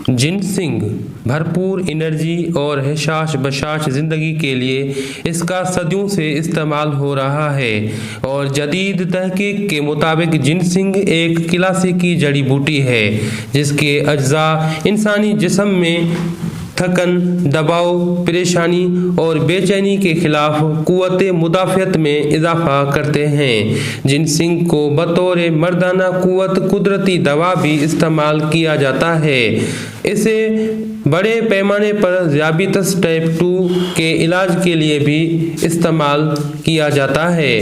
Ginseng भरपूर energy और हशाश बशाश ज़िंदगी के लिए इसका सदियों से इस्तेमाल हो रहा है और जदीद तहकीक के मुताबिक जिनसिंग एक क्लासिकी जड़ी बूटी है जिसके अज्जा इंसानी जिस्म में थकन, दबाव, परेशानी और बेचैनी के खिलाफ कुव्वत मुदाफ़ियत में इजाफ़ा करते हैं। जिनसिंग को बतौर मर्दाना कुव्वत कुदरती दवा भी इस्तेमाल किया जाता है। इसे बड़े पैमाने पर ज़ियाबितस टाइप 2 के इलाज के लिए भी इस्तेमाल किया जाता है।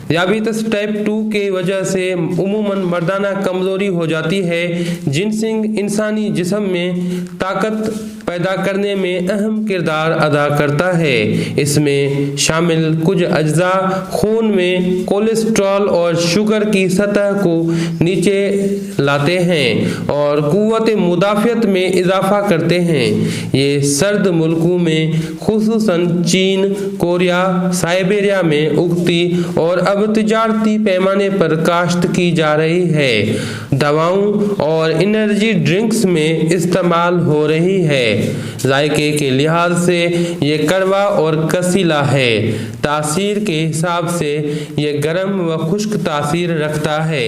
ज़ियाबितस टाइप 2 के वजह से उमूमन मर्दाना कमज़ोरी हो जाती है। जिनसिंग इंसानी जिस्म में ताकत पैदा करने में अहम किरदार अदा करता है। इसमें शामिल कुछ अज्जा खून में कोलेस्ट्रॉल और शुगर की सतह को नीचे लाते हैं और कुव्वत मुदाफ़ियत में इजाफ़ा करते हैं। ये सर्द मुल्कों में खुसूसन चीन, कोरिया, साइबेरिया में उगती और अब तिजारती पैमाने पर काश्त की जा रही है। दवाओं और एनर्जी ड्रिंक्स में इस्तेमाल हो रही है। जायके के लिहाज से ये कड़वा और कसीला है। तासीर के हिसाब से ये गर्म व खुश्क तासीर रखता है।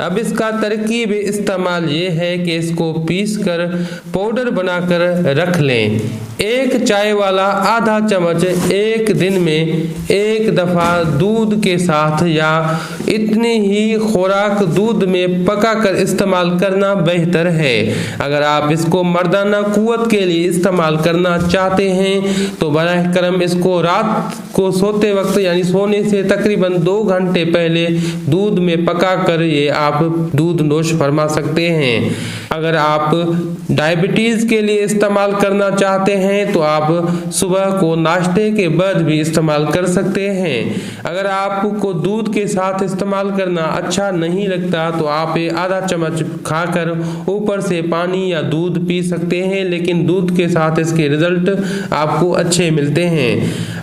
अब इसका तरकीब इस्तेमाल ये है कि इसको पीस कर पाउडर बनाकर रख लें। एक चाय वाला आधा चम्मच एक दिन में एक दफ़ा दूध के साथ या इतनी ही खुराक दूध में पका कर इस्तेमाल करना बेहतर है। अगर आप इसको मर्दाना कुव्वत के लिए इस्तेमाल करना चाहते हैं तो बराह करम इसको रात को सोते वक्त यानी सोने से तकरीबन 2 घंटे पहले दूध में पका कर ये आप दूध नोश फरमा सकते हैं। अगर आप डायबिटीज़ के लिए इस्तेमाल करना चाहते हैं तो आप सुबह को नाश्ते के बाद भी इस्तेमाल कर सकते हैं। अगर आपको दूध के साथ इस्तेमाल करना अच्छा नहीं लगता तो आप आधा चम्मच खाकर ऊपर से पानी या दूध पी सकते हैं, लेकिन दूध के साथ इसके रिजल्ट आपको अच्छे मिलते हैं।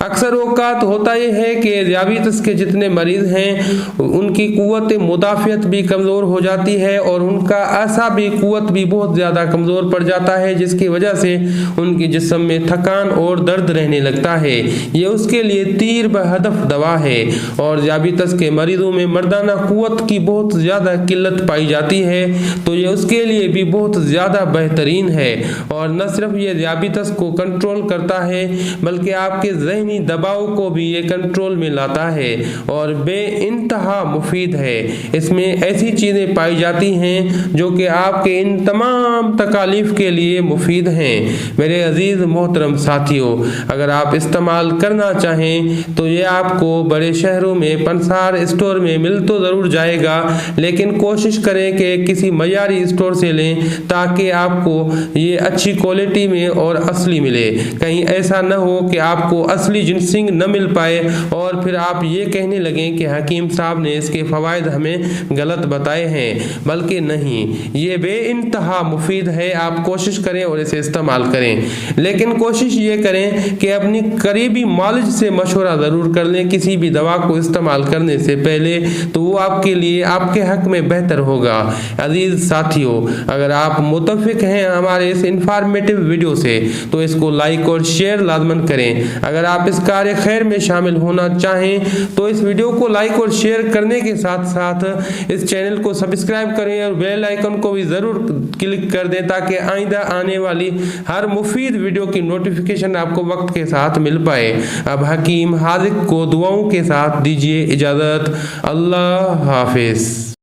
अक्सर औकात होता यह है कि ज़ियाबितस के जितने मरीज हैं उनकी कुव्वत मुदाफ़ियत भी कमज़ोर हो जाती है और उनका असाबी कुव्वत भी बहुत ज़्यादा कमज़ोर पड़ जाता है, जिसकी वजह से उनके जिस्म में थकान और दर्द रहने लगता है। ये उसके लिए तीर बहदफ दवा है और ज़ियाबितस के मरीजों में मर्दाना कुव्वत की बहुत ज़्यादा किल्लत पाई जाती है तो ये उसके लिए भी बहुत ज़्यादा बेहतरीन है। और न सिर्फ ये ज़ियाबितस को कंट्रोल करता है बल्कि आपके ज़हनी दबाव को भी ये कंट्रोल में लाता है और बेइंतहा मुफीद है। इसमें ऐसी चीज़ें पाई जाती हैं जो कि आपके इन तमाम तकालीफ के लिए मुफीद हैं। मेरे अजीज़ मोहतरम साथियों, अगर आप इस्तेमाल करना चाहें तो ये आपको बड़े शहरों में पंसार स्टोर में मिल तो ज़रूर जाएगा, लेकिन कोशिश करें कि किसी मयारी स्टोर से लें ताकि आपको ये अच्छी क्वालिटी में और असली मिले। कहीं ऐसा न हो कि आपको असली जिनसिंग न मिल पाए और फिर आप ये कहने लगें कि हकीम साहब ने इसके फ़वाइद हमें गलत बताए हैं, बल्कि नहीं, ये बेइंतहा मुफीद है। आप कोशिश करें और इसे इस्तेमाल करें, लेकिन कोशिश ये करें कि अपनी करीबी मालिज से मशवरा ज़रूर कर लें किसी भी दवा को इस्तेमाल करने से पहले, तो वो आपके लिए आपके हक में बेहतर होगा। अजीज़ साथियों, अगर आप मुतफ़िक हैं हमारे इस इंफॉर्मेटिव वीडियो से तो इसको लाइक और शेयर लाजमन करें। अगर आप इस कार्य खैर में शामिल होना चाहें तो इस वीडियो को लाइक और शेयर करने के साथ साथ इस चैनल को सब्सक्राइब करें और बेल आइकन को भी ज़रूर क्लिक कर दें ताकि आइंदा आने वाली हर मुफीद वीडियो की नोटिफिकेशन आपको वक्त के साथ मिल पाए। अब हकीम हाजिक को दुआओं के साथ दीजिए इजाज़त। अल्लाह हाफिज़।